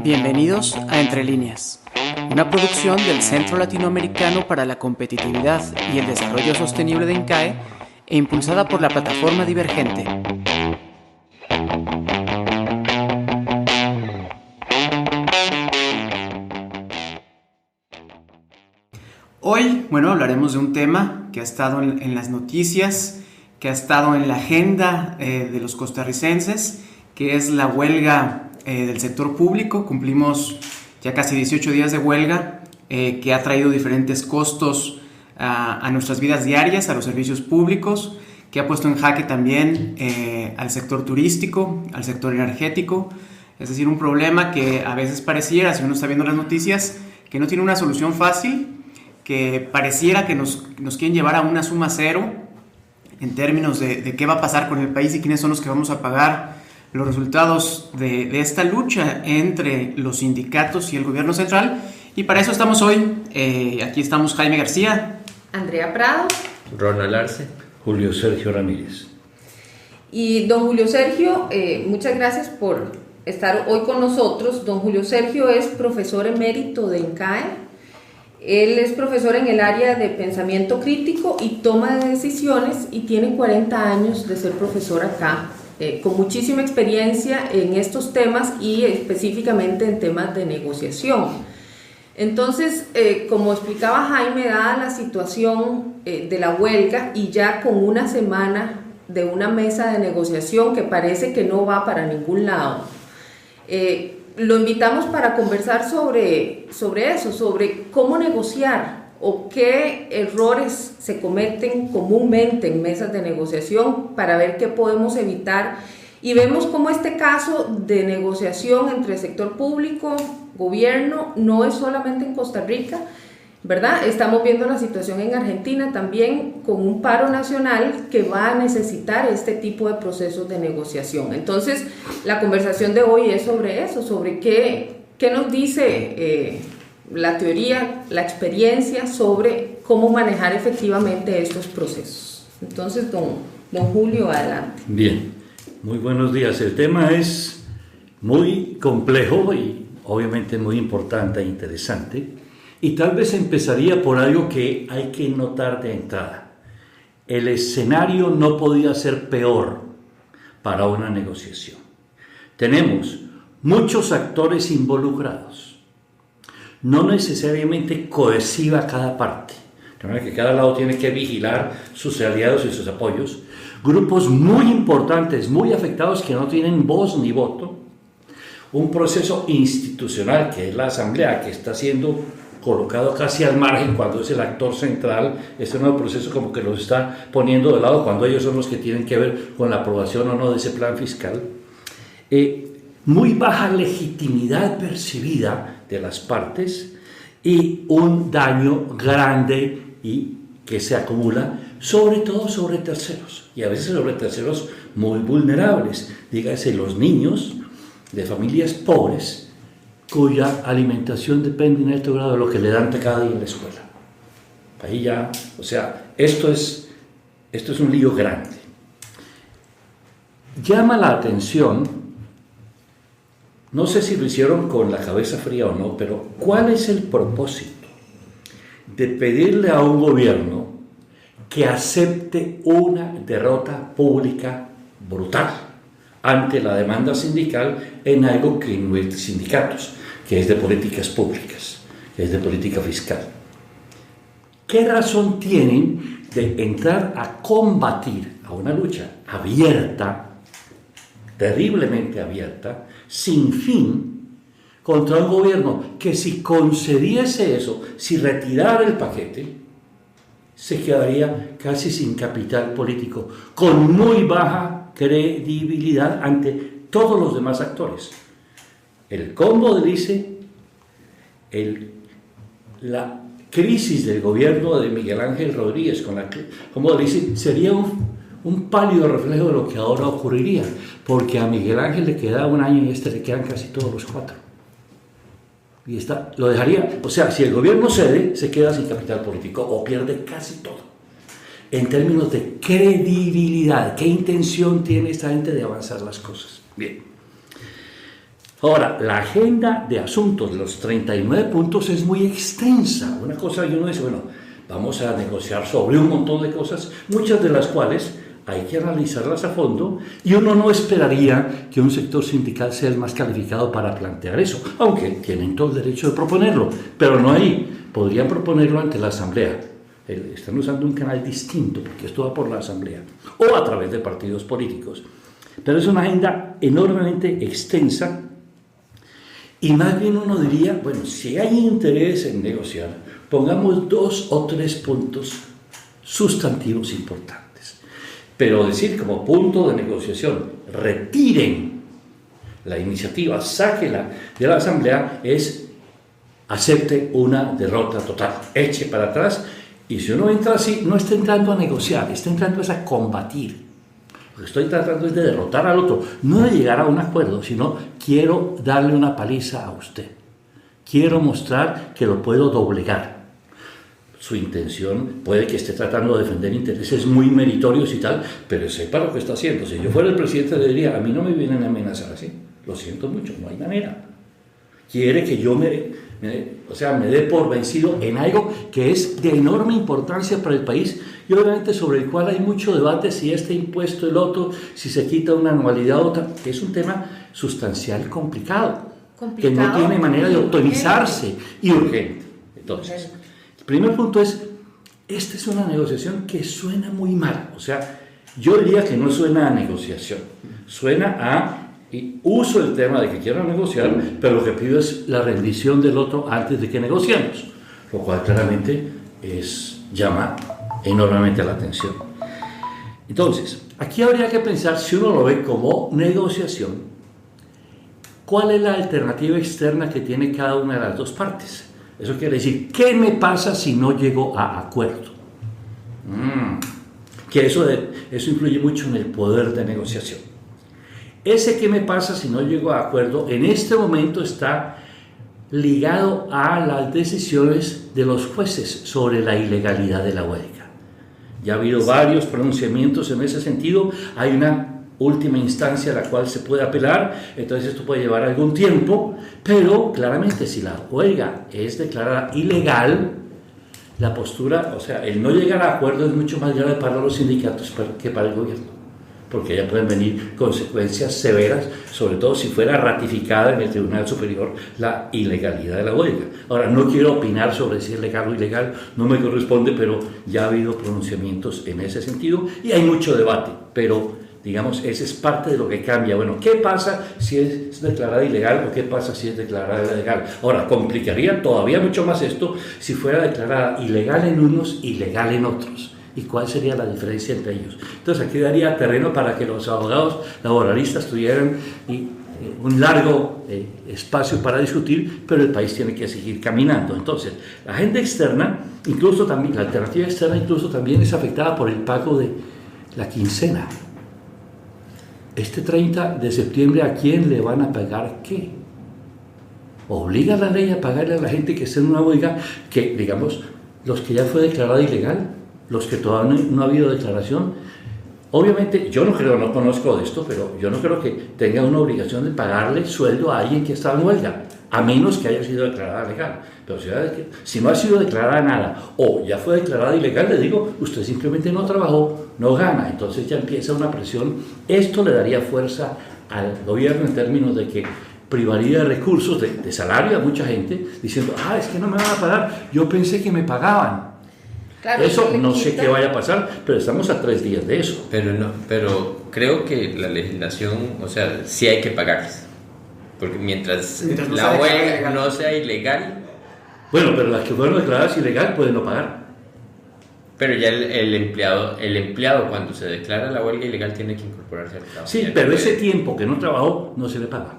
Bienvenidos a Entre Líneas, una producción del Centro Latinoamericano para la Competitividad y el Desarrollo Sostenible de INCAE e impulsada por la plataforma Divergente. Hoy, hablaremos de un tema que ha estado en las noticias, que ha estado en la agenda de los costarricenses, que es la huelga del sector público. Cumplimos ya casi 18 días de huelga que ha traído diferentes costos a nuestras vidas diarias, a los servicios públicos, que ha puesto en jaque también al sector turístico, al sector energético. Es decir, un problema que a veces pareciera, si uno está viendo las noticias, que no tiene una solución fácil, que pareciera que nos quieren llevar a una suma cero en términos de qué va a pasar con el país y quiénes son los que vamos a pagar los resultados de esta lucha entre los sindicatos y el gobierno central. Y para eso estamos hoy. Aquí estamos Jaime García, Andrea Prado, Ronald Arce, Julio Sergio Ramírez. Y don Julio Sergio, muchas gracias por estar hoy con nosotros. Don Julio Sergio es profesor emérito de INCAE. Él es profesor en el área de pensamiento crítico y toma de decisiones y tiene 40 años de ser profesor acá, con muchísima experiencia en estos temas y específicamente en temas de negociación. Entonces, como explicaba Jaime, dada la situación de la huelga y ya con una semana de una mesa de negociación que parece que no va para ningún lado, lo invitamos para conversar sobre eso, sobre cómo negociar o qué errores se cometen comúnmente en mesas de negociación para ver qué podemos evitar. Y vemos cómo este caso de negociación entre el sector público, gobierno, no es solamente en Costa Rica, ¿verdad? Estamos viendo la situación en Argentina también con un paro nacional que va a necesitar este tipo de procesos de negociación. Entonces, la conversación de hoy es sobre eso, sobre qué nos dice la teoría, la experiencia sobre cómo manejar efectivamente estos procesos. Entonces, don Julio, adelante. Bien, muy buenos días. El tema es muy complejo y obviamente muy importante e interesante. Y tal vez empezaría por algo que hay que notar de entrada. El escenario no podía ser peor para una negociación. Tenemos muchos actores involucrados, no necesariamente cohesiva cada parte, de manera que cada lado tiene que vigilar sus aliados y sus apoyos, grupos muy importantes, muy afectados que no tienen voz ni voto, un proceso institucional que es la Asamblea, que está siendo colocado casi al margen cuando es el actor central. Este nuevo proceso como que los está poniendo de lado cuando ellos son los que tienen que ver con la aprobación o no de ese plan fiscal. Muy baja legitimidad percibida de las partes y un daño grande y que se acumula sobre todo sobre terceros y a veces sobre terceros muy vulnerables, dígase los niños de familias pobres cuya alimentación depende en alto grado de lo que le dan cada día en la escuela. Ahí ya, o sea, esto es un lío grande. Llama la atención, no sé si lo hicieron con la cabeza fría o no, pero ¿cuál es el propósito de pedirle a un gobierno que acepte una derrota pública brutal ante la demanda sindical en algo que no es de sindicatos, que es de políticas públicas, que es de política fiscal? ¿Qué razón tienen de entrar a combatir a una lucha abierta, terriblemente abierta, sin fin, contra un gobierno que si concediese eso, si retirara el paquete, se quedaría casi sin capital político, con muy baja credibilidad ante todos los demás actores? El combo dice la crisis del gobierno de Miguel Ángel Rodríguez con la combo dice sería un pálido reflejo de lo que ahora ocurriría, porque a Miguel Ángel le queda un año y a le quedan casi todos los 4. Y lo dejaría, o sea, si el gobierno cede, se queda sin capital político o pierde casi todo. en términos de credibilidad. ¿Qué intención tiene esta gente de avanzar las cosas? Bien. Ahora, la agenda de asuntos, los 39 puntos, es muy extensa. Una cosa que uno dice, bueno, vamos a negociar sobre un montón de cosas, muchas de las cuales hay que analizarlas a fondo, y uno no esperaría que un sector sindical sea el más calificado para plantear eso, aunque tienen todo el derecho de proponerlo, pero no ahí. Podrían proponerlo ante la Asamblea. Están usando un canal distinto, porque esto va por la Asamblea, o a través de partidos políticos. Pero es una agenda enormemente extensa, y más bien uno diría, bueno, si hay interés en negociar, pongamos 2 o 3 puntos sustantivos importantes. Pero decir como punto de negociación, retiren la iniciativa, sáquela de la Asamblea, es acepte una derrota total, eche para atrás, y si uno entra así, no está entrando a negociar, está entrando a combatir. Lo que estoy tratando es de derrotar al otro, no de llegar a un acuerdo, sino quiero darle una paliza a usted. Quiero mostrar que lo puedo doblegar. Su intención puede que esté tratando de defender intereses muy meritorios y tal, pero sepa lo que está haciendo. Si yo fuera el presidente le diría, a mí no me vienen a amenazar así. Lo siento mucho, no hay manera. Quiere que yo me dé por vencido en algo que es de enorme importancia para el país, y obviamente sobre el cual hay mucho debate, si este impuesto, el otro, si se quita una anualidad o otra, que es un tema sustancial complicado, que no tiene manera de optimizarse y urgente. Entonces, el primer punto es, esta es una negociación que suena muy mal, o sea, yo diría que no suena a negociación, suena a, y uso el tema de que quiero negociar, pero lo que pido es la rendición del otro antes de que negociemos, lo cual claramente llama enormemente la atención. Entonces, aquí habría que pensar, si uno lo ve como negociación, ¿cuál es la alternativa externa que tiene cada una de las dos partes? Eso quiere decir, ¿qué me pasa si no llego a acuerdo? Que eso influye mucho en el poder de negociación. Ese ¿qué me pasa si no llego a acuerdo? En este momento está ligado a las decisiones de los jueces sobre la ilegalidad de la huelga. Ya ha habido varios pronunciamientos en ese sentido, hay una última instancia a la cual se puede apelar, entonces esto puede llevar algún tiempo, pero claramente si la huelga es declarada ilegal, la postura, o sea, el no llegar a acuerdo es mucho más grave para los sindicatos que para el gobierno, porque ya pueden venir consecuencias severas, sobre todo si fuera ratificada en el Tribunal Superior la ilegalidad de la huelga. Ahora, no quiero opinar sobre si es legal o ilegal, no me corresponde, pero ya ha habido pronunciamientos en ese sentido y hay mucho debate, pero digamos, esa es parte de lo que cambia. Bueno, ¿qué pasa si es declarada ilegal o qué pasa si es declarada legal? Ahora, complicaría todavía mucho más esto si fuera declarada ilegal en unos, ilegal en otros. ¿Y cuál sería la diferencia entre ellos? Entonces aquí daría terreno para que los abogados laboralistas tuvieran un largo espacio para discutir, pero el país tiene que seguir caminando. Entonces, la agenda externa, incluso también, la alternativa externa incluso también es afectada por el pago de la quincena. Este 30 de septiembre, ¿a quién le van a pagar qué? ¿Obliga la ley a pagarle a la gente que esté en una huelga que, digamos, los que ya fue declarada ilegal? Los que todavía no ha habido declaración, obviamente yo no conozco de esto, pero yo no creo que tenga una obligación de pagarle sueldo a alguien que está en huelga, a menos que haya sido declarada legal. Pero si no ha sido declarada nada o ya fue declarada ilegal, le digo, usted simplemente no trabajó, no gana, entonces ya empieza una presión. Esto le daría fuerza al gobierno en términos de que privaría de recursos, de salario a mucha gente, diciendo, es que no me van a pagar, yo pensé que me pagaban. Claro, eso no sé qué vaya a pasar, pero estamos a 3 días de eso. Pero creo que la legislación, o sea, sí hay que pagarles. Porque mientras la huelga no sea ilegal. Bueno, pero las que fueron declaradas ilegal pueden no pagar. Pero ya el empleado cuando se declara la huelga ilegal tiene que incorporarse al trabajo. Sí, pero ese tiempo que no trabajó no se le paga.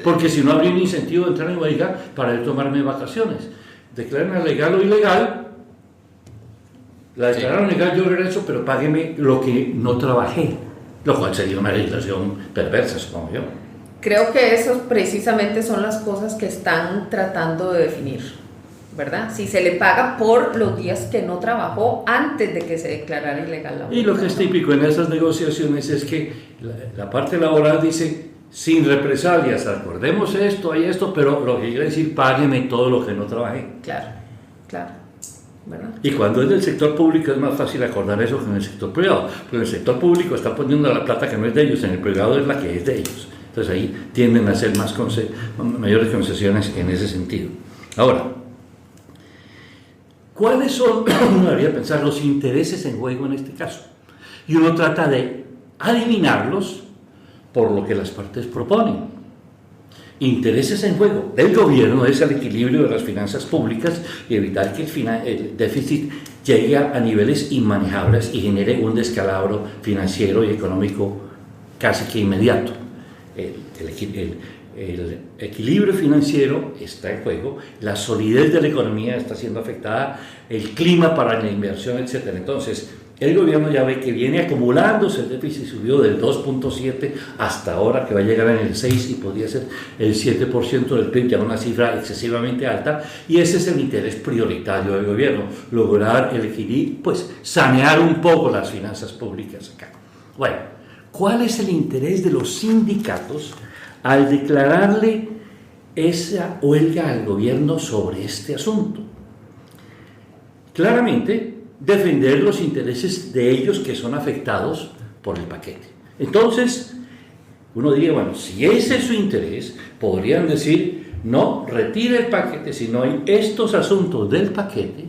Porque si no habría un incentivo de entrar en huelga para él tomarme vacaciones. Declaren legal o ilegal. La declararon legal, yo regreso, pero págueme lo que no trabajé, lo cual sería una legislación perversa, supongo yo. Creo que esas precisamente son las cosas que están tratando de definir. ¿verdad? Si se le paga por los días que no trabajó antes de que se declarara ilegal la huelga. Y lo que es típico en esas negociaciones es que la parte laboral dice, sin represalias, acordemos esto, hay esto, pero lo que quiere decir, págueme todo lo que no trabajé. Claro, claro, ¿verdad? Y cuando es del sector público es más fácil acordar eso que en el sector privado, porque en el sector público está poniendo la plata que no es de ellos, en el privado es la que es de ellos. Entonces ahí tienden a hacer mayores concesiones en ese sentido. Ahora, ¿cuáles son, uno debería pensar, los intereses en juego en este caso? Y uno trata de adivinarlos por lo que las partes proponen. Intereses en juego del gobierno es el equilibrio de las finanzas públicas y evitar que el déficit llegue a niveles inmanejables y genere un descalabro financiero y económico casi que inmediato. El equilibrio financiero está en juego, la solidez de la economía está siendo afectada, el clima para la inversión, etc. Entonces, el gobierno ya ve que viene acumulándose, el déficit subió del 2.7 hasta ahora que va a llegar en el 6 y podría ser el 7% del PIB, ya una cifra excesivamente alta, y ese es el interés prioritario del gobierno, lograr el equilibrio, pues sanear un poco las finanzas públicas acá. Bueno, ¿cuál es el interés de los sindicatos al declararle esa huelga al gobierno sobre este asunto? Claramente, defender los intereses de ellos que son afectados por el paquete. Entonces, uno diría, bueno, si ese es su interés, podrían decir, no, retire el paquete si no hay estos asuntos del paquete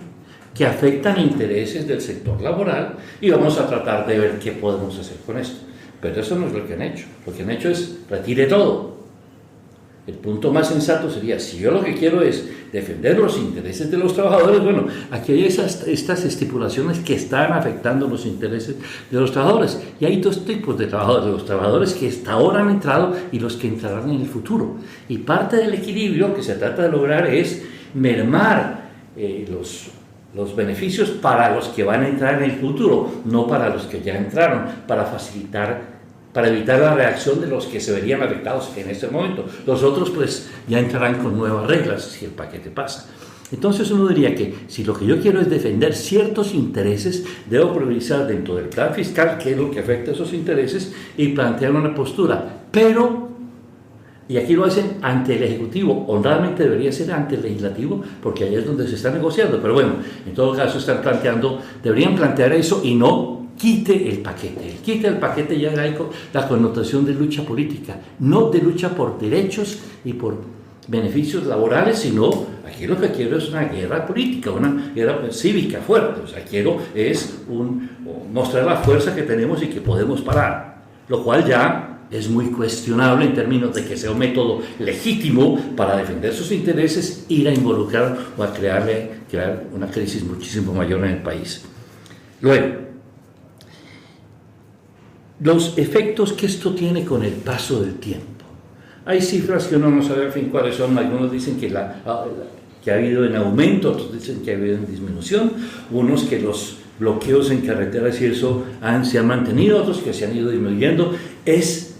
que afectan intereses del sector laboral y vamos a tratar de ver qué podemos hacer con esto. Pero eso no es lo que han hecho. Lo que han hecho es retire todo. El punto más sensato sería, si yo lo que quiero es defender los intereses de los trabajadores, bueno, aquí hay estas estipulaciones que están afectando los intereses de los trabajadores. Y hay dos tipos de trabajadores, los trabajadores que hasta ahora han entrado y los que entrarán en el futuro. Y parte del equilibrio que se trata de lograr es mermar los beneficios para los que van a entrar en el futuro, no para los que ya entraron, para evitar la reacción de los que se verían afectados en este momento. Los otros pues ya entrarán con nuevas reglas si el paquete pasa. Entonces uno diría que si lo que yo quiero es defender ciertos intereses, debo priorizar dentro del plan fiscal qué es lo que afecta a esos intereses y plantear una postura. Pero, y aquí lo hacen ante el Ejecutivo, honradamente debería ser ante el Legislativo, porque ahí es donde se está negociando. Pero bueno, en todo caso deberían plantear eso y no quite el paquete. El quite el paquete ya hay la connotación de lucha política, no de lucha por derechos y por beneficios laborales, sino aquí lo que quiero es una guerra política, una guerra cívica fuerte. O sea, quiero es mostrar la fuerza que tenemos y que podemos parar, lo cual ya es muy cuestionable en términos de que sea un método legítimo para defender sus intereses, ir a involucrar o a crear una crisis muchísimo mayor en el país. Luego, los efectos que esto tiene con el paso del tiempo. Hay cifras que uno no sabe al fin cuáles son. Algunos dicen que ha habido en aumento, otros dicen que ha habido en disminución, unos que los bloqueos en carreteras y eso se han mantenido, otros que se han ido disminuyendo.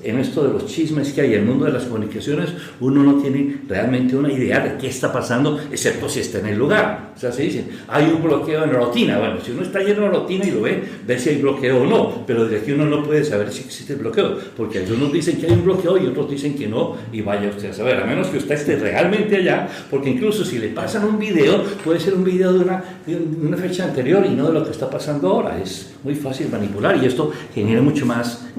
En esto de los chismes que hay en el mundo de las comunicaciones, uno no tiene realmente una idea de qué está pasando, excepto si está en el lugar. O sea, se dice, hay un bloqueo en Orotina. Bueno, si uno está lleno de Orotina y lo ve si hay bloqueo o no, pero desde aquí uno no puede saber si existe el bloqueo, porque algunos dicen que hay un bloqueo y otros dicen que no, y vaya usted a saber, a menos que usted esté realmente allá, porque incluso si le pasan un video, puede ser un video de una fecha anterior y no de lo que está pasando ahora. Es muy fácil manipular y esto genera mucho más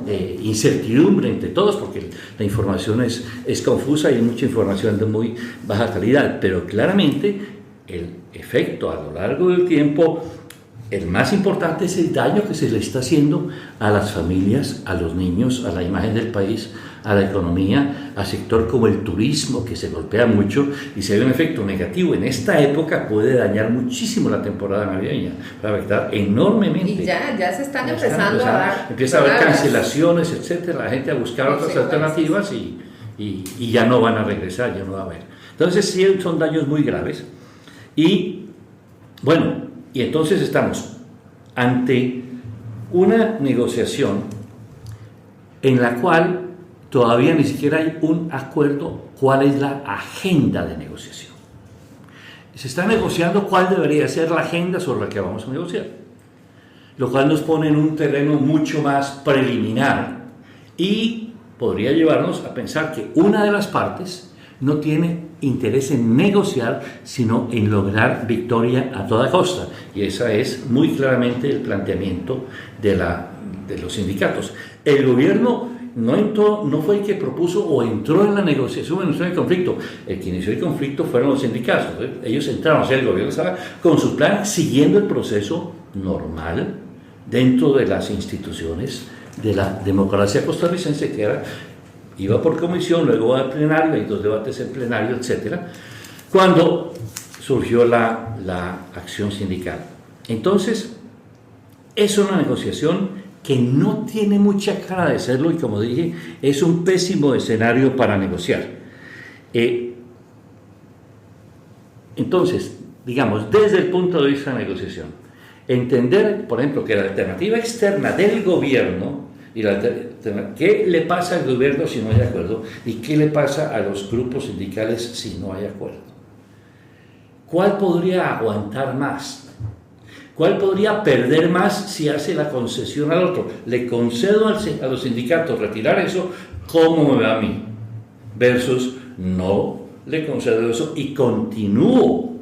incertidumbre entre todos, porque la información es confusa y hay mucha información de muy baja calidad, pero claramente el efecto a lo largo del tiempo, el más importante es el daño que se le está haciendo a las familias, a los niños, a la imagen del país, a la economía, a sector como el turismo, que se golpea mucho, y si hay un efecto negativo en esta época puede dañar muchísimo la temporada navideña, puede afectar enormemente. Y ya se están empezando a dar. Empieza a haber cancelaciones, etcétera, la gente a buscar otras alternativas y ya no van a regresar, ya no va a haber. Entonces sí son daños muy graves. Y bueno, y entonces estamos ante una negociación en la cual todavía ni siquiera hay un acuerdo cuál es la agenda de negociación. se está negociando cuál debería ser la agenda sobre la que vamos a negociar, lo cual nos pone en un terreno mucho más preliminar y podría llevarnos a pensar que una de las partes no tiene interés en negociar, sino en lograr victoria a toda costa. Y ese es muy claramente el planteamiento de los sindicatos. El gobierno no fue el que propuso o entró en la negociación, entró en el conflicto. El que inició el conflicto fueron los sindicatos. Ellos entraron, o sea, el gobierno estaba con su plan siguiendo el proceso normal dentro de las instituciones de la democracia costarricense, que iba por comisión, luego a plenario, hay 2 debates en plenario, etc., cuando surgió la acción sindical. Entonces, es una negociación que no tiene mucha cara de serlo y, como dije, es un pésimo escenario para negociar. Entonces, digamos, desde el punto de vista de la negociación, entender, por ejemplo, que la alternativa externa del gobierno y qué le pasa al gobierno si no hay acuerdo y qué le pasa a los grupos sindicales si no hay acuerdo. ¿Cuál podría aguantar más? ¿Cuál podría perder más si hace la concesión al otro? Le concedo a los sindicatos retirar eso, ¿cómo me va a mí? Versus no le concedo eso y continúo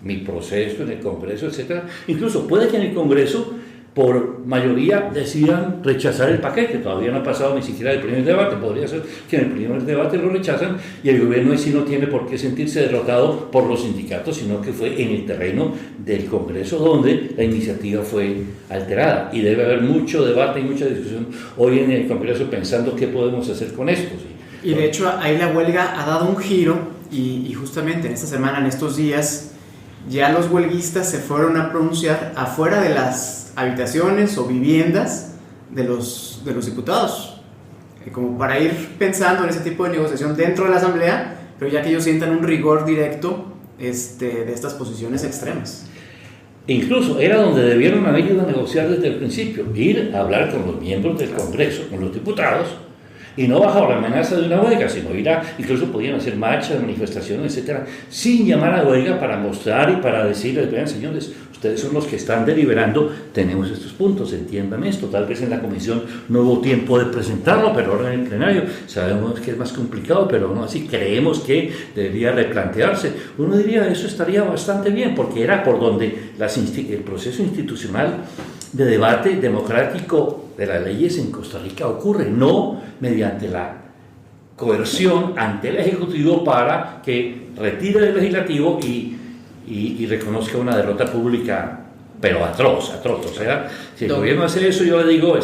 mi proceso en el Congreso, etc. Incluso puede que en el Congreso por mayoría decidan rechazar el paquete. Todavía no ha pasado ni siquiera el primer debate. Podría ser que en el primer debate lo rechazan y el gobierno en sí no tiene por qué sentirse derrotado por los sindicatos, sino que fue en el terreno del Congreso donde la iniciativa fue alterada. Y debe haber mucho debate y mucha discusión hoy en el Congreso pensando qué podemos hacer con esto. ¿Sí? Y de hecho ahí la huelga ha dado un giro y justamente en esta semana, en estos días, ya los huelguistas se fueron a pronunciar afuera de las habitaciones o viviendas de los diputados, como para ir pensando en ese tipo de negociación dentro de la Asamblea, pero ya que ellos sientan un rigor directo de estas posiciones extremas. Incluso era donde debieron haber ido a negociar desde el principio, ir a hablar con los miembros del Congreso, con los diputados, y no bajo la amenaza de una huelga, sino incluso podían hacer marchas, manifestaciones, etcétera, sin llamar a huelga para mostrar y para decirles, vean señores, ustedes son los que están deliberando, tenemos estos puntos, entiendan esto. Tal vez en la comisión no hubo tiempo de presentarlo, pero ahora en el plenario sabemos que es más complicado, pero no así, creemos que debería replantearse. Uno diría, eso estaría bastante bien, porque era por donde el proceso institucional de debate democrático de las leyes en Costa Rica ocurre, no mediante la coerción ante el Ejecutivo para que retire el Legislativo y reconozca una derrota pública, pero atroz. O sea, si el gobierno hace eso, yo le digo,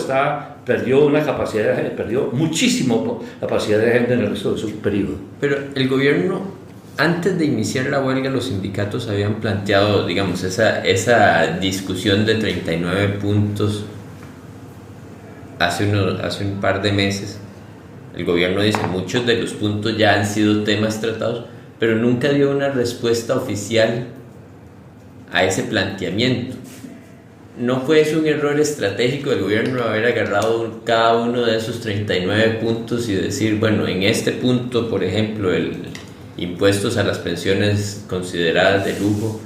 perdió muchísimo capacidad de agenda en el resto de su periodo. Pero el gobierno, antes de iniciar la huelga, los sindicatos habían planteado, digamos, esa discusión de 39 puntos hace un par de meses. El gobierno dice, muchos de los puntos ya han sido temas tratados, pero nunca dio una respuesta oficial a ese planteamiento. ¿No fue eso un error estratégico del gobierno haber agarrado cada uno de esos 39 puntos y decir, bueno, en este punto, por ejemplo, impuestos a las pensiones consideradas de lujo,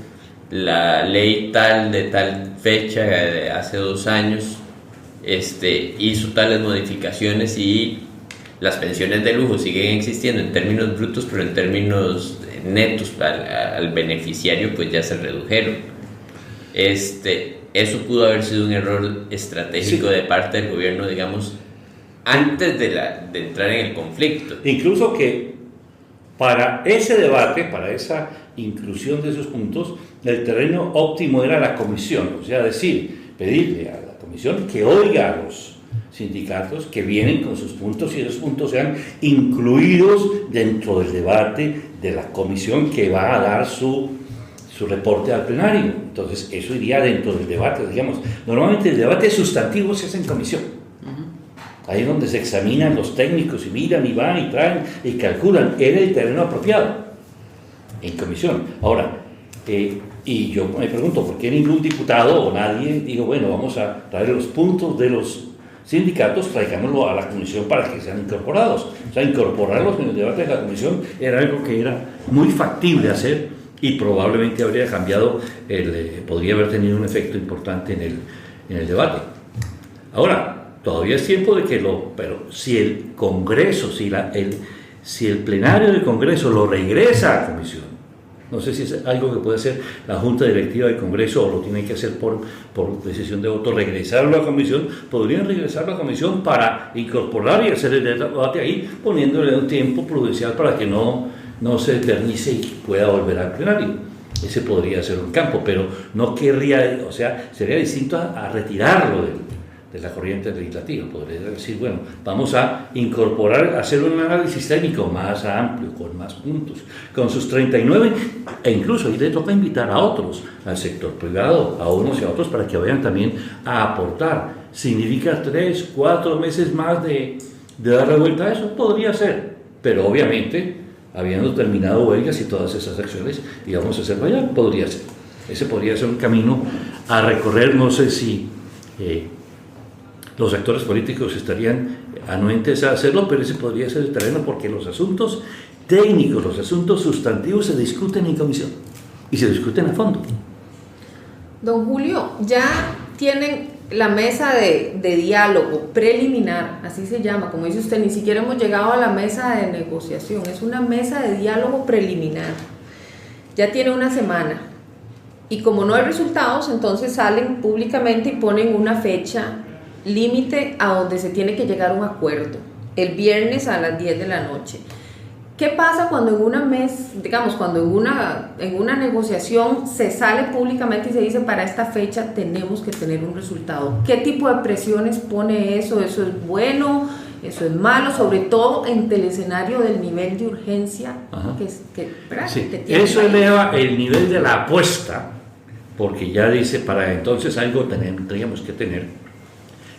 la ley tal de tal fecha de hace 2 años hizo tales modificaciones y las pensiones de lujo siguen existiendo en términos brutos, pero en términos netos al beneficiario pues ya se redujeron? Eso pudo haber sido un error estratégico de parte del gobierno, digamos, antes de entrar en el conflicto. Incluso que para ese debate, para esa inclusión de esos puntos, el terreno óptimo era la comisión, o sea, pedirle a la comisión que oiga a los sindicatos que vienen con sus puntos y esos puntos sean incluidos dentro del debate de la comisión que va a dar su reporte al plenario. Entonces eso iría dentro del debate, digamos. Normalmente el debate sustantivo se hace en comisión. Ahí es donde se examinan los técnicos y miran y van y traen y calculan. Era el terreno apropiado en comisión. Ahora, y yo me pregunto, ¿por qué ningún diputado o nadie dijo, bueno, vamos a traer los puntos de los sindicatos, traigámoslo a la comisión para que sean incorporados? O sea, incorporarlos en el debate de la comisión era algo que era muy factible hacer y probablemente habría cambiado, podría haber tenido un efecto importante en el debate. Ahora, todavía es tiempo de pero si el Congreso, si el plenario del Congreso lo regresa a comisión, no sé si es algo que puede hacer la Junta Directiva del Congreso o lo tiene que hacer por decisión de voto, regresarlo a comisión, podrían regresarlo a comisión para incorporar y hacer el debate ahí, poniéndole un tiempo prudencial para que no se eternice y pueda volver al plenario. Ese podría ser un campo, pero no querría, o sea, sería distinto a retirarlo de la corriente legislativa. Podría decir, bueno, vamos a incorporar, hacer un análisis técnico más amplio, con más puntos, con sus 39, e incluso ahí le toca invitar a otros, al sector privado, a unos y a otros, para que vayan también a aportar. ¿Significa 3, 4 meses más de dar la vuelta a eso? Podría ser, pero obviamente, habiendo terminado huelgas y todas esas acciones, y vamos a hacerlo allá, podría ser. Ese podría ser un camino a recorrer. No sé si los actores políticos estarían anuentes a hacerlo, pero ese podría ser el terreno, porque los asuntos técnicos, los asuntos sustantivos se discuten en comisión y se discuten a fondo. Don Julio, ya tienen la mesa de diálogo preliminar, así se llama, como dice usted, ni siquiera hemos llegado a la mesa de negociación, es una mesa de diálogo preliminar. Ya tiene una semana y como no hay resultados, entonces salen públicamente y ponen una fecha límite a donde se tiene que llegar a un acuerdo, el viernes a las 10 de la noche. ¿Qué pasa cuando en una cuando en una negociación se sale públicamente y se dice para esta fecha tenemos que tener un resultado? ¿Qué tipo de presiones pone eso? ¿Eso es bueno? ¿Eso es malo? Sobre todo en el escenario del nivel de urgencia que tiene. Eso eleva el nivel de la apuesta, porque ya dice, para entonces algo teníamos que tener,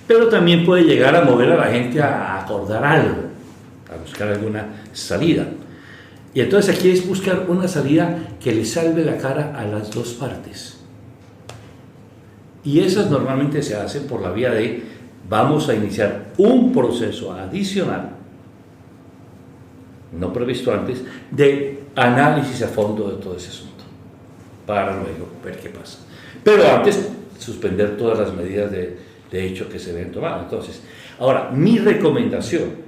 pero también puede llegar a mover a la gente a acordar algo, a buscar alguna salida. Y entonces aquí es buscar una salida que le salve la cara a las dos partes. Y esas normalmente se hacen por la vía de vamos a iniciar un proceso adicional, no previsto antes, de análisis a fondo de todo ese asunto, para luego ver qué pasa. Pero antes, suspender todas las medidas de hecho que se deben tomar. Entonces, ahora, mi recomendación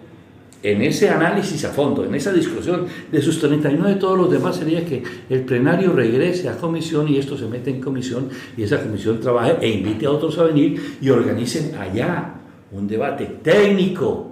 en ese análisis a fondo, en esa discusión de sus 39 de todos los demás, sería que el plenario regrese a comisión y esto se mete en comisión y esa comisión trabaje e invite a otros a venir y organicen allá un debate técnico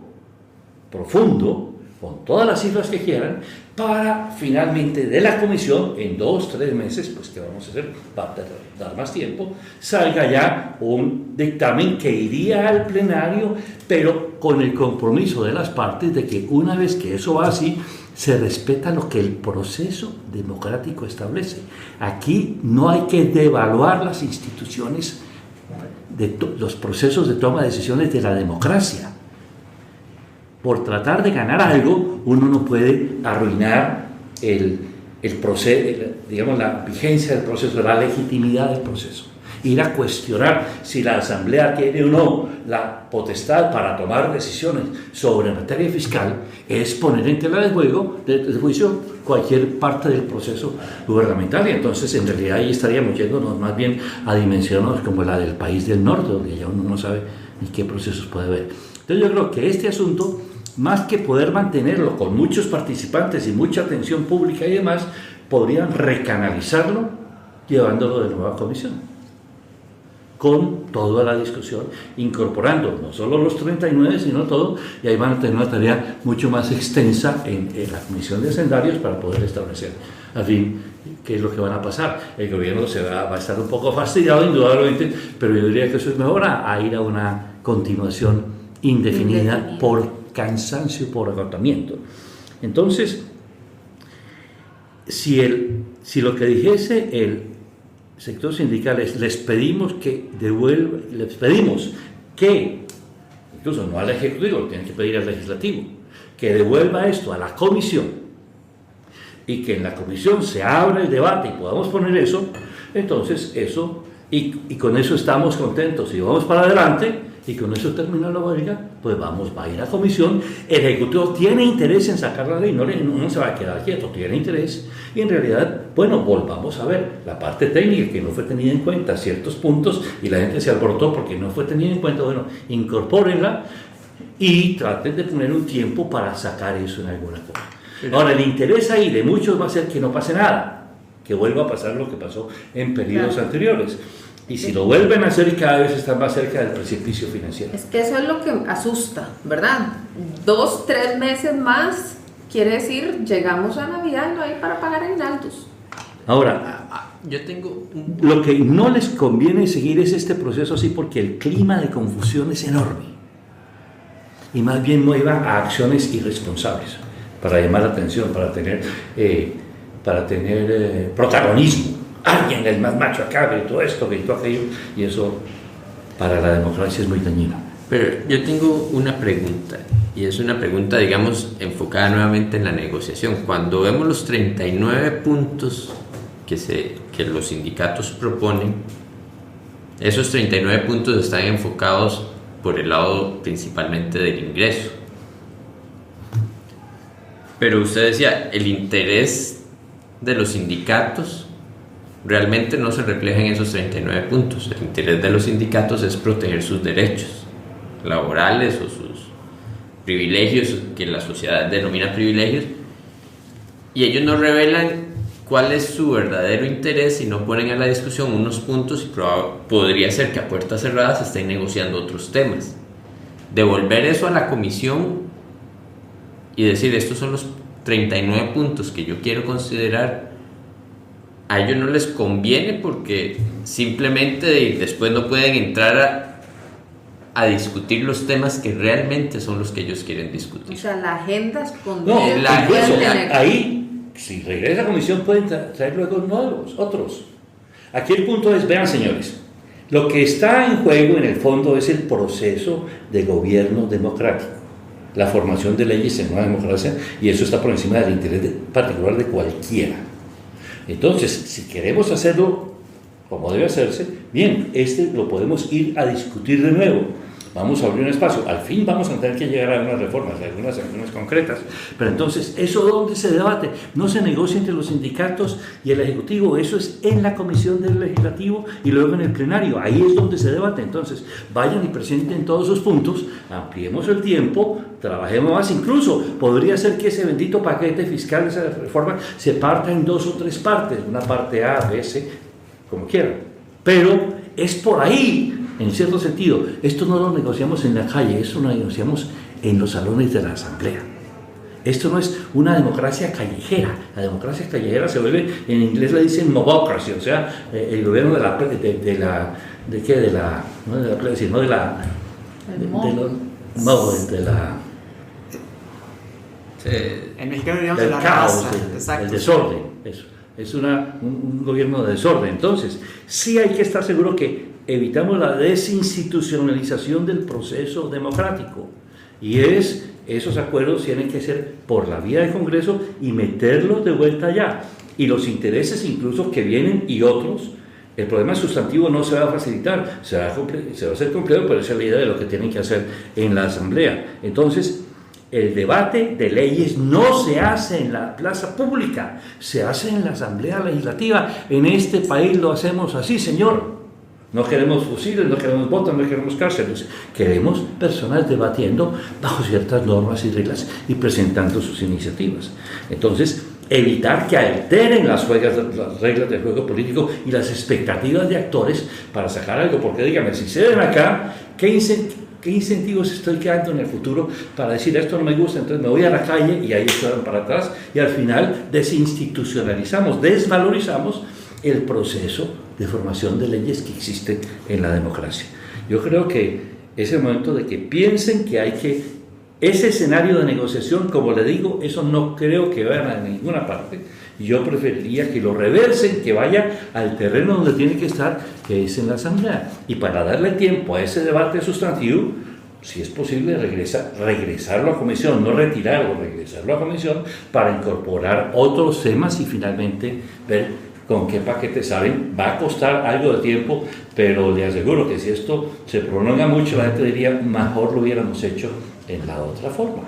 profundo con todas las cifras que quieran para finalmente de la comisión en 2 o 3 meses, pues que vamos a hacer, va a dar más tiempo, salga ya un dictamen que iría al plenario, pero con el compromiso de las partes de que una vez que eso va así, se respeta lo que el proceso democrático establece. Aquí no hay que devaluar las instituciones, los procesos de toma de decisiones de la democracia. Por tratar de ganar algo, uno no puede arruinar el proceso, digamos, la vigencia del proceso, la legitimidad del proceso. Ir a cuestionar si la Asamblea tiene o no la potestad para tomar decisiones sobre materia fiscal es poner en tela de juicio cualquier parte del proceso gubernamental. Y entonces, en realidad, ahí estaríamos yéndonos más bien a dimensiones como la del país del norte, donde ya uno no sabe ni qué procesos puede haber. Entonces, yo creo que este asunto, más que poder mantenerlo con muchos participantes y mucha atención pública y demás, podrían recanalizarlo llevándolo de nuevo a comisión, con toda la discusión, incorporando no solo los 39, sino todo, y ahí van a tener una tarea mucho más extensa en la comisión de hacendarios para poder establecer, al fin, qué es lo que van a pasar. El gobierno va a estar un poco fastidiado, indudablemente, pero yo diría que eso es mejor a ir a una continuación indefinida por cansancio, por agotamiento. Entonces, si lo que dijese el sector sindical es les pedimos que, incluso no al Ejecutivo, lo tienen que pedir al Legislativo, que devuelva esto a la comisión y que en la comisión se abra el debate y podamos poner eso, entonces eso, y con eso estamos contentos y vamos para adelante, y con eso termina la huelga, pues va a ir a comisión. El Ejecutivo tiene interés en sacar la ley, no se va a quedar quieto, tiene interés, y en realidad, bueno, volvamos a ver la parte técnica que no fue tenida en cuenta, ciertos puntos, y la gente se alborotó porque no fue tenida en cuenta. Bueno, incorpórenla y traten de poner un tiempo para sacar eso en alguna cosa. Ahora, el interés ahí de muchos va a ser que no pase nada, que vuelva a pasar lo que pasó en periodos anteriores. Y si lo vuelven a hacer, cada vez están más cerca del precipicio financiero. Es que eso es lo que asusta, ¿verdad? 2, 3 meses más, quiere decir, llegamos a Navidad y no hay para pagar aguinaldos. Ahora, yo tengo lo que no les conviene seguir es este proceso así, porque el clima de confusión es enorme. Y más bien mueva a acciones irresponsables para llamar la atención, para tener protagonismo. Alguien, el más macho acá, gritó esto, gritó aquello, y eso para la democracia es muy dañino. Pero yo tengo una pregunta, y es una pregunta, digamos, enfocada nuevamente en la negociación. Cuando vemos los 39 puntos que los sindicatos proponen, esos 39 puntos están enfocados por el lado principalmente del ingreso. Pero usted decía, el interés de los sindicatos realmente no se refleja en esos 39 puntos. El interés de los sindicatos es proteger sus derechos laborales o sus privilegios, que la sociedad denomina privilegios, y ellos no revelan cuál es su verdadero interés y no ponen a la discusión unos puntos, y podría ser que a puertas cerradas estén negociando otros temas. Devolver eso a la comisión y decir, estos son los 39 puntos que yo quiero considerar, a ellos no les conviene, porque simplemente después no pueden entrar a discutir los temas que realmente son los que ellos quieren discutir. O sea, la agenda escondida. No, ahí, si regresa a comisión, pueden traer luego nuevos, otros. Aquí el punto es, vean señores, lo que está en juego en el fondo es el proceso de gobierno democrático, la formación de leyes en una democracia, y eso está por encima del interés particular de cualquiera. Entonces, si queremos hacerlo como debe hacerse, bien, lo podemos ir a discutir de nuevo. Vamos a abrir un espacio. Al fin vamos a tener que llegar a unas reformas, algunas concretas. Pero entonces, ¿eso dónde se debate? No se negocia entre los sindicatos y el Ejecutivo. Eso es en la comisión del Legislativo y luego en el plenario. Ahí es donde se debate. Entonces, vayan y presenten todos sus puntos, ampliemos el tiempo, trabajemos más. Incluso podría ser que ese bendito paquete fiscal, esa reforma, se parta en 2 o 3 partes. Una parte A, B, C, como quieran. Pero es por ahí. En cierto sentido, esto no lo negociamos en la calle, esto lo negociamos en los salones de la Asamblea. Esto no es una democracia callejera. La democracia callejera se vuelve, en inglés le dicen mobocracy, o sea, el gobierno en mexicano diríamos del de la caos, raza. el desorden. Eso. Es un gobierno de desorden. Entonces, sí hay que estar seguro que evitamos la desinstitucionalización del proceso democrático, y esos acuerdos tienen que ser por la vía del Congreso y meterlos de vuelta allá, y los intereses incluso que vienen y otros, el problema sustantivo no se va a facilitar, se va a hacer complejo, pero esa es la idea de lo que tienen que hacer en la Asamblea. Entonces, el debate de leyes no se hace en la plaza pública, se hace en la Asamblea Legislativa. En este país lo hacemos así, señor. No queremos fusiles, no queremos botas, no queremos cárceles. Queremos personas debatiendo bajo ciertas normas y reglas y presentando sus iniciativas. Entonces, evitar que alteren las reglas del juego político y las expectativas de actores para sacar algo. Porque dígame, si se ven acá, ¿qué incentivos estoy creando en el futuro para decir esto no me gusta, entonces me voy a la calle y ahí están para atrás, y al final desinstitucionalizamos, desvalorizamos el proceso de formación de leyes que existe en la democracia? Yo creo que es el momento de que piensen que ese escenario de negociación, como le digo, eso no creo que vayan a ninguna parte. Yo preferiría que lo reversen, que vaya al terreno donde tiene que estar, que es en la Asamblea. Y para darle tiempo a ese debate sustantivo, si es posible, regresarlo a comisión, no retirarlo, regresarlo a comisión para incorporar otros temas y finalmente ver con qué paquete salen. Va a costar algo de tiempo, pero le aseguro que si esto se prolonga mucho, la gente diría, mejor lo hubiéramos hecho en la otra forma.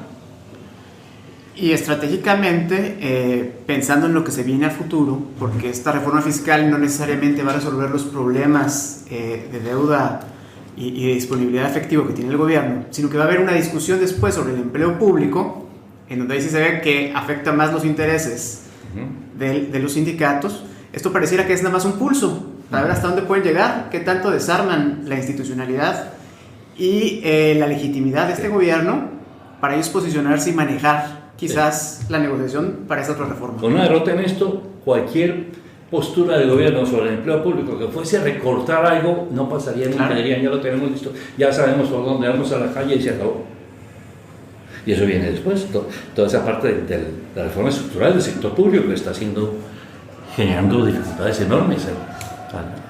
Y estratégicamente, pensando en lo que se viene a futuro, porque esta reforma fiscal no necesariamente va a resolver los problemas de deuda y de disponibilidad de efectivo que tiene el gobierno, sino que va a haber una discusión después sobre el empleo público, en donde ahí sí se ve que afecta más los intereses de los sindicatos. Esto pareciera que es nada más un pulso para ver hasta dónde pueden llegar, qué tanto desarman la institucionalidad y la legitimidad de este gobierno para ellos posicionarse y manejar quizás la negociación para esta otra reforma. Con una derrota en esto, cualquier postura del gobierno sobre el empleo público que fuese a recortar algo no pasaría nunca. Dirían, ya lo tenemos listo, ya sabemos por dónde vamos a la calle y se acabó. Y eso viene después, toda esa parte de la reforma estructural del sector público que está generando dificultades enormes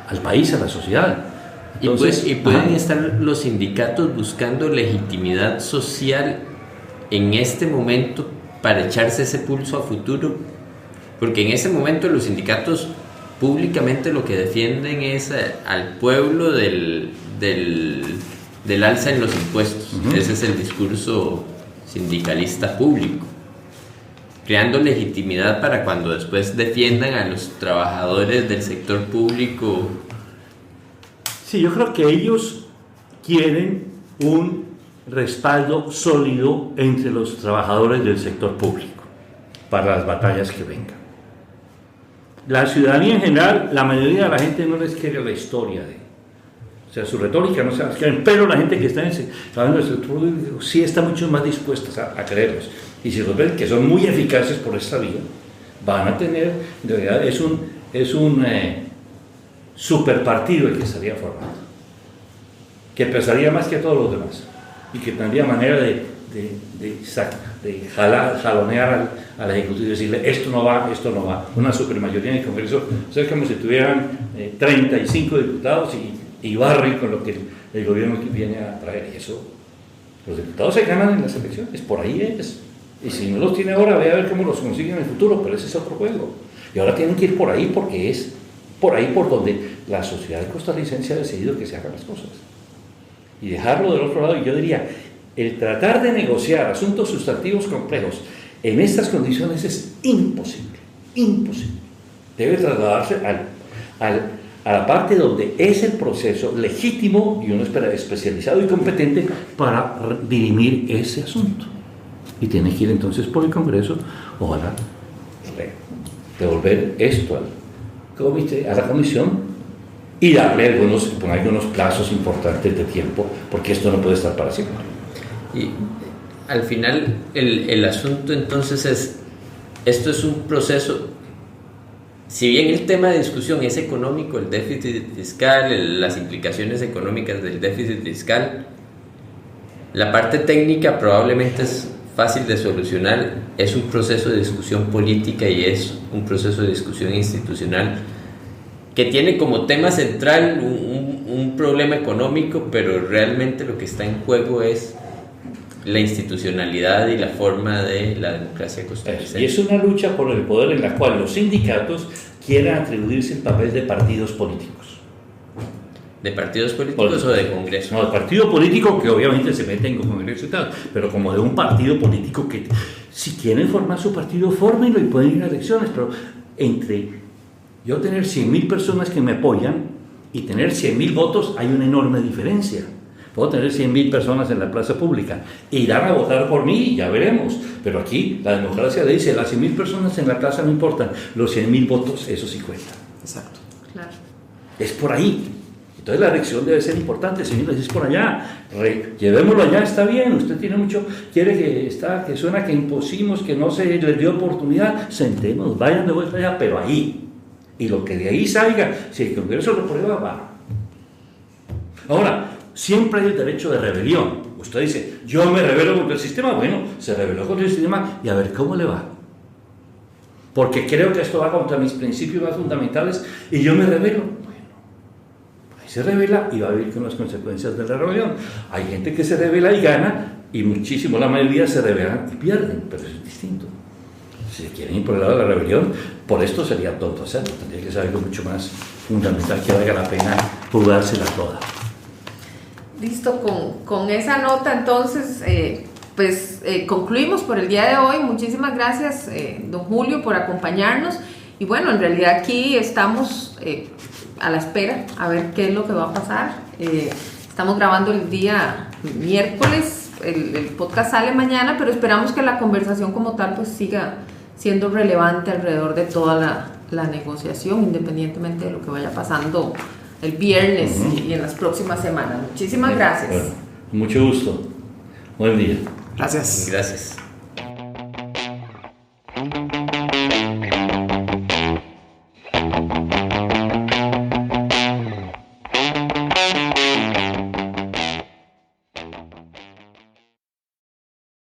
al país, a la sociedad. Entonces, y pueden estar los sindicatos buscando legitimidad social en este momento para echarse ese pulso a futuro, porque en este momento los sindicatos públicamente lo que defienden es al pueblo del alza en los impuestos. Ese es el discurso sindicalista público, creando legitimidad para cuando después defiendan a los trabajadores del sector público. Sí, yo creo que ellos quieren un respaldo sólido entre los trabajadores del sector público para las batallas que vengan. La ciudadanía en general, la mayoría de la gente no les quiere la historia o sea, su retórica no se las quieren, pero la gente que está trabajando en el sector público sí está mucho más dispuesta a creerlos. Y si los ven que son muy eficaces por esta vía, van a tener, en realidad es un superpartido el que estaría formado, que pesaría más que todos los demás y que tendría manera de jalonear al Ejecutivo y decirle esto no va. Una supermayoría en el Congreso, o sea, es como si tuvieran 35 diputados y barren con lo que el gobierno viene a traer. Y eso, los diputados se ganan en las elecciones, por ahí es. Y si no los tiene ahora, ve a ver cómo los consiguen en el futuro, pero ese es otro juego. Y ahora tienen que ir por ahí porque es por ahí por donde la sociedad costarricense ha decidido que se hagan las cosas. Y dejarlo del otro lado, y yo diría, el tratar de negociar asuntos sustantivos complejos en estas condiciones es imposible. Debe trasladarse a la parte donde es el proceso legítimo y uno especializado y competente para dirimir ese asunto. Y tiene que ir entonces por el Congreso, ojalá devolver esto a la comisión y darle algunos plazos importantes de tiempo, porque esto no puede estar para siempre. Y al final el asunto entonces esto es un proceso, si bien el tema de discusión es económico, el déficit fiscal, las implicaciones económicas del déficit fiscal, la parte técnica probablemente es fácil de solucionar, es un proceso de discusión política y es un proceso de discusión institucional que tiene como tema central un problema económico, pero realmente lo que está en juego es la institucionalidad y la forma de la democracia costarricense. Y es una lucha por el poder en la cual los sindicatos quieren atribuirse el papel de partidos políticos. ¿De partidos políticos o de Congreso? No, de partido político que obviamente se mete en Congreso y tal, pero como de un partido político que si quieren formar su partido, fórmenlo y pueden ir a elecciones, pero entre yo tener 100.000 personas que me apoyan y tener 100.000 votos hay una enorme diferencia. Puedo tener 100.000 personas en la plaza pública, irán a votar por mí, ya veremos, pero aquí la democracia le dice, las 100.000 personas en la plaza no importan, los 100.000 votos, eso sí cuenta. Exacto. Claro. Es por ahí. Entonces la elección debe ser importante, señores, es por allá, llevémoslo allá, está bien, usted tiene mucho, quiere que suena que impusimos, que no se les dio oportunidad, sentemos, vayan de vuelta allá, pero ahí, y lo que de ahí salga, si el Congreso lo prueba, va. Ahora, siempre hay el derecho de rebelión, usted dice, yo me rebelo contra el sistema, bueno, se rebeló contra el sistema y a ver cómo le va. Porque creo que esto va contra mis principios más fundamentales y yo me rebelo. Se revela y va a vivir con las consecuencias de la rebelión. Hay gente que se revela y gana, y muchísimo, la mayoría se rebelan y pierden, pero eso es distinto. Si quieren ir por el lado de la rebelión, por esto sería tonto hacerlo. Tendría que ser algo mucho más fundamental que valga la pena jugársela toda. Listo, con esa nota entonces, concluimos por el día de hoy. Muchísimas gracias, don Julio, por acompañarnos. Y bueno, en realidad aquí estamos a la espera a ver qué es lo que va a pasar. Estamos grabando el día miércoles, el podcast sale mañana, pero esperamos que la conversación como tal pues siga siendo relevante alrededor de toda la negociación, independientemente de lo que vaya pasando el viernes y en las próximas semanas. Muchísimas gracias. Bueno, mucho gusto. Buen día. Gracias. Gracias.